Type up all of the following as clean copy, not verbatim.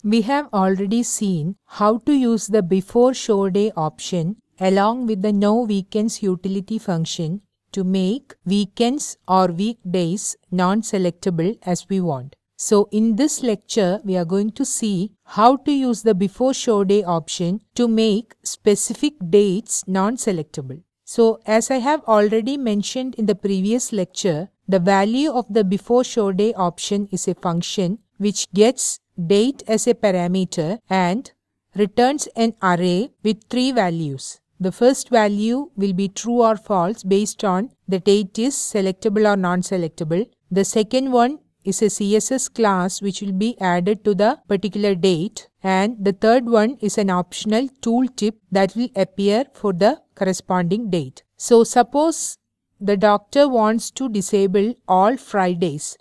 We have already seen how to use the before show day option along with the no weekends utility function to make weekends or weekdays non-selectable as we want. So in this lecture, we are going to see how to use the before show day option to make specific dates non-selectable. So as I have already mentioned in the previous lecture, the value of the before show day option is a function which gets date as a parameter and returns an array with 3 values. The first value will be true or false based on the date is selectable or non-selectable. The second one is a CSS class which will be added to the particular date, and the third one is an optional tooltip that will appear for the corresponding date. So suppose the doctor wants to disable all Fridays.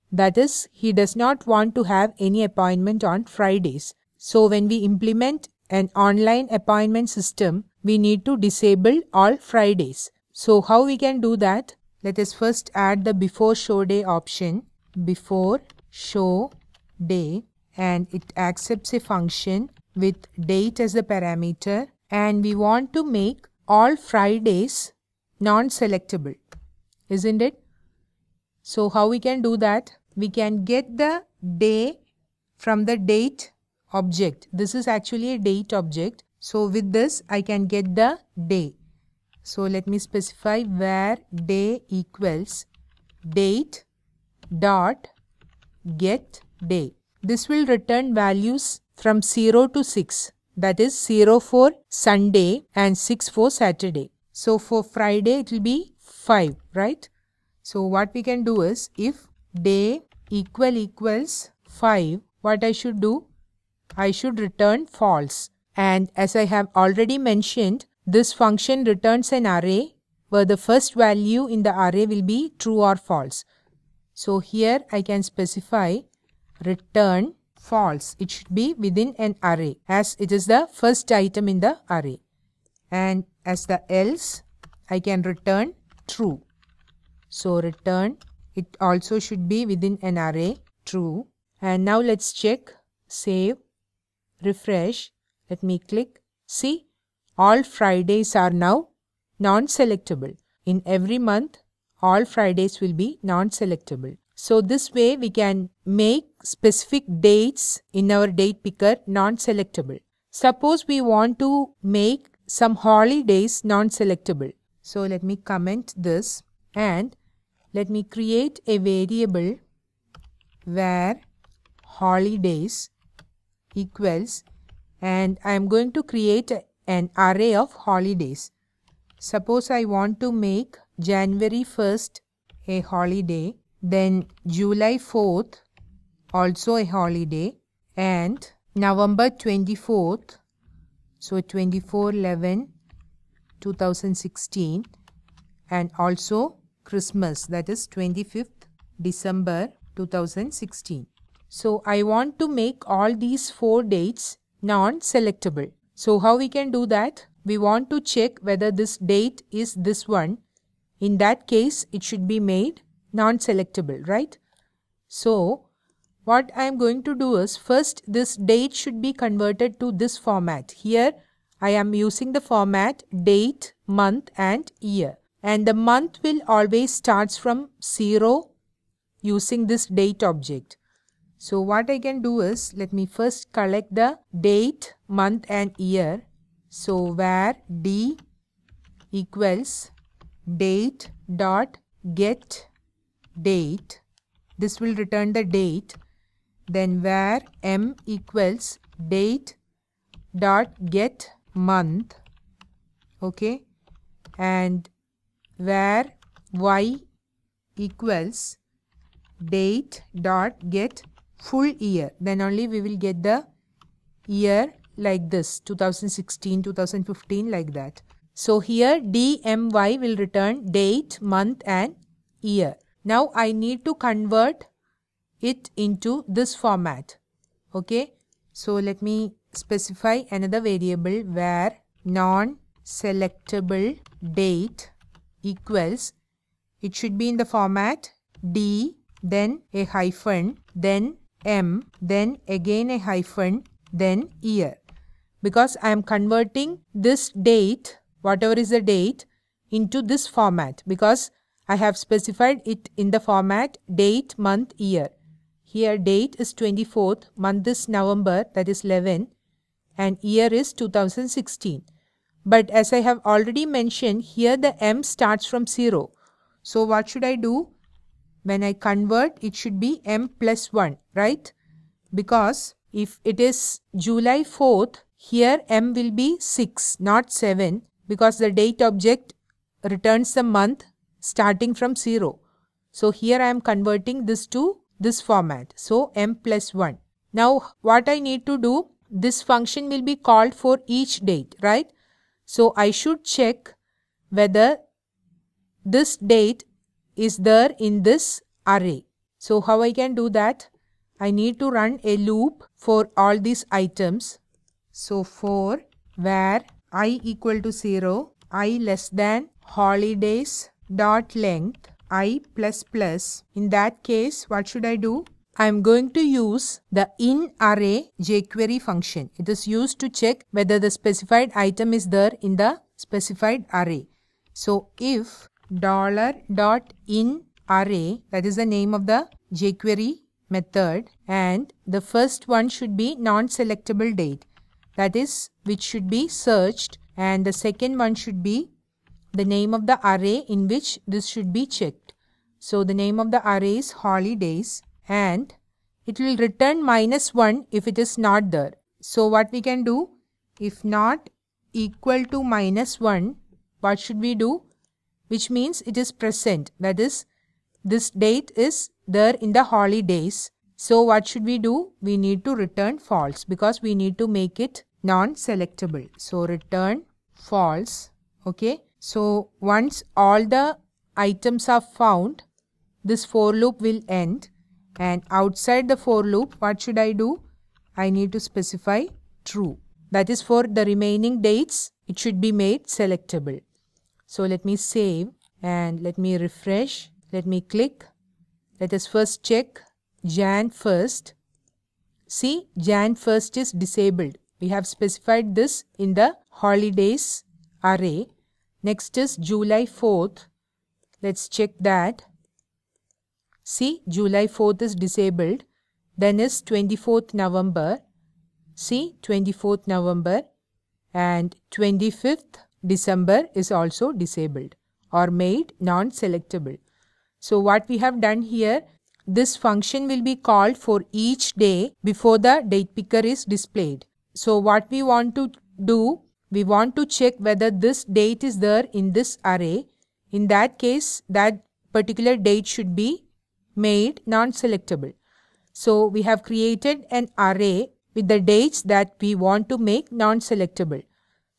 That is, he does not want to have any appointment on Fridays. So when we implement an online appointment system, we need to disable all Fridays. So how we can do that? Let us first add the before show day option. Before show day, and it accepts a function with date as the parameter, and we want to make all Fridays non-selectable, isn't it? So how we can do that? We can get the day from the date object. This is actually a date object. So with this I can get the day. So let me specify where day equals date dot get day. This will return values from 0 to 6. That is 0 for Sunday and 6 for Saturday. So for Friday it will be 5, right? So what we can do is, if day equals 5, what I should do? I should return false. And as I have already mentioned, this function returns an array where the first value in the array will be true or false. So here I can specify return false. It should be within an array as it is the first item in the array. And as the else, I can return true. So return, it also should be within an array, true. And now let's check, save, refresh. Let me click. See, all Fridays are now non-selectable. In every month, all Fridays will be non-selectable. So this way we can make specific dates in our date picker non-selectable. Suppose we want to make some holidays non-selectable. So let me comment this and let me create a variable where holidays equals, and I am going to create an array of holidays. Suppose I want to make January 1st a holiday, then July 4th also a holiday, and November 24th, so 24/11/2016, and also Christmas, that is 25th December 2016. So I want to make all these 4 dates non-selectable. So how we can do that? We want to check whether this date is this one. In that case, it should be made non-selectable, right? So what I am going to do is, first this date should be converted to this format. Here I am using the format date, month and year. And the month will always starts from 0 using this date object. So what I can do is, let me first collect the date, month and year. So where D equals date dot get date, this will return the date. Then where M equals date dot get month, okay, and where Y equals date dot get full year, then only we will get the year like this, 2016, 2015, like that. So here DMY will return date, month and year. Now I need to convert it into this format. Okay, so let me specify another variable where non-selectable date equals, it should be in the format D, then a hyphen, then M, then again a hyphen, then year. Because I am converting this date, whatever is the date, into this format because I have specified it in the format date, month, year. Here date is 24th, month is November, that is 11, and year is 2016. But as I have already mentioned, here the M starts from 0. So what should I do? When I convert, it should be M plus 1, right? Because if it is July 4th, here M will be 6, not 7, because the date object returns the month starting from 0. So here I am converting this to this format. So M plus 1. Now what I need to do, this function will be called for each date, right? So I should check whether this date is there in this array. So how I can do that? I need to run a loop for all these items. So for where I equal to 0, I less than holidays dot length I plus plus. In that case, what should I do? I am going to use the inArray jQuery function. It is used to check whether the specified item is there in the specified array. So if $.inArray, that is the name of the jQuery method, and the first one should be non-selectable date, that is which should be searched, and the second one should be the name of the array in which this should be checked. So the name of the array is holidays, and it will return -1 if it is not there. So what we can do, if not equal to -1, what should we do? Which means it is present, that is this date is there in the holidays. So what should we do? We need to return false because we need to make it non-selectable. So return false. Okay. So once all the items are found, this for loop will end, and outside the for loop, what should I do? I need to specify true. That is for the remaining dates, it should be made selectable. So let me save and let me refresh. Let me click. Let us first check Jan 1st. See, Jan 1st is disabled. We have specified this in the holidays array. Next is July 4th. Let's check that. See, July 4th is disabled. Then is 24th November. See, 24th November. And 25th December is also disabled or made non-selectable. So what we have done here, this function will be called for each day before the date picker is displayed. So what we want to do, we want to check whether this date is there in this array. In that case, that particular date should be made non-selectable. So we have created an array with the dates that we want to make non-selectable.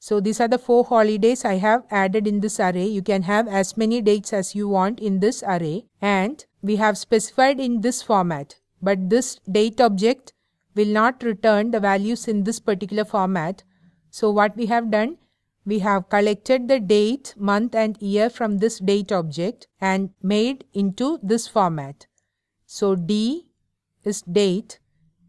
So these are the 4 holidays I have added in this array. You can have as many dates as you want in this array, and we have specified in this format. But this date object will not return the values in this particular format. So what we have done, we have collected the date, month and year from this date object and made into this format. So D is date,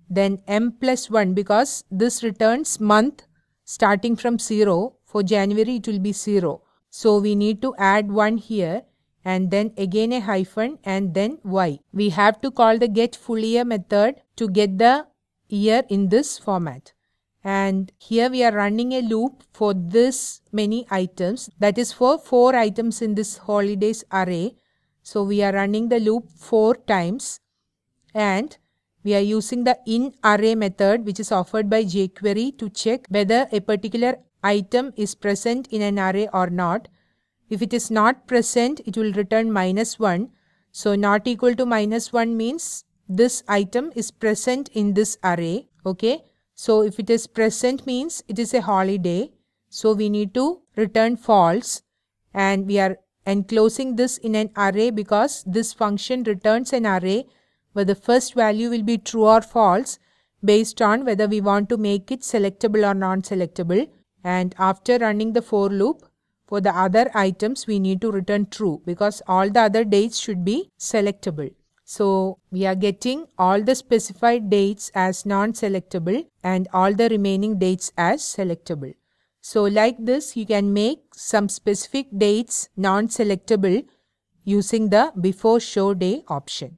then M plus 1 because this returns month starting from 0. For January it will be 0. So we need to add 1 here and then again a hyphen and then Y. We have to call the get full year method to get the year in this format. And here we are running a loop for this many items, that is for 4 items in this holidays array. So we are running the loop 4 times and we are using the inArray method which is offered by jQuery to check whether a particular item is present in an array or not. If it is not present, it will return -1. So not equal to -1 means this item is present in this array. Okay. So if it is present means it is a holiday. So we need to return false, and we are enclosing this in an array because this function returns an array where the first value will be true or false based on whether we want to make it selectable or non-selectable. And after running the for loop, for the other items we need to return true because all the other dates should be selectable. So we are getting all the specified dates as non-selectable and all the remaining dates as selectable. So like this, you can make some specific dates non-selectable using the before show day option.